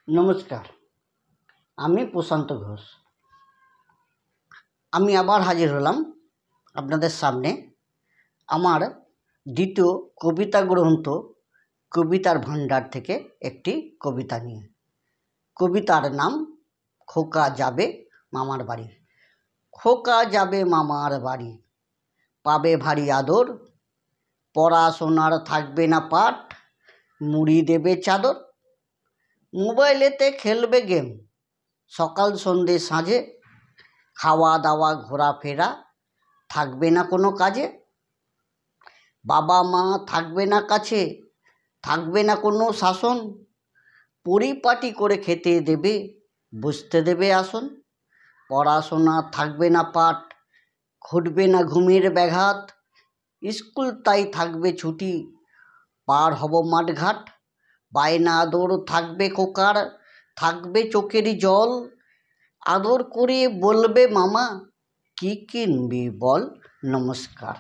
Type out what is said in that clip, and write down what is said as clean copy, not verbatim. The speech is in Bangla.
নমস্কার, আমি প্রশান্ত ঘোষ। আমি আবার হাজির হলাম আপনাদের সামনে আমার দ্বিতীয় কবিতা গ্রন্থ কবিতার ভাণ্ডার থেকে একটি কবিতা নিয়ে। কবিতার নাম খোকা যাবে মামার বাড়ি। খোকা যাবে মামার বাড়ি, পাবে ভারী আদর, পড়াশোনার থাকবে না পাঠ, মুড়ি দেবে চাদর, মোবাইলেতে খেলবে গেম, সকাল সন্ধে সাঁঝে, খাওয়া দাওয়া ঘোরাফেরা, থাকবে না কোনো কাজে, বাবা মা থাকবে না কাছে, থাকবে না কোনো শাসন, পরিপাটি করে খেতে দেবে, বসতে দেবে আসন, পড়াশোনা থাকবে না পাঠ, ঘটবে না ঘুমের ব্যাঘাত, স্কুল তাই থাকবে ছুটি, পার হব মাঠঘাট, বায়না আদর থাকবে খোকার, থাকবে চোখেরই জল, আদর করে বলবে মামা কি কিনবি বল। নমস্কার।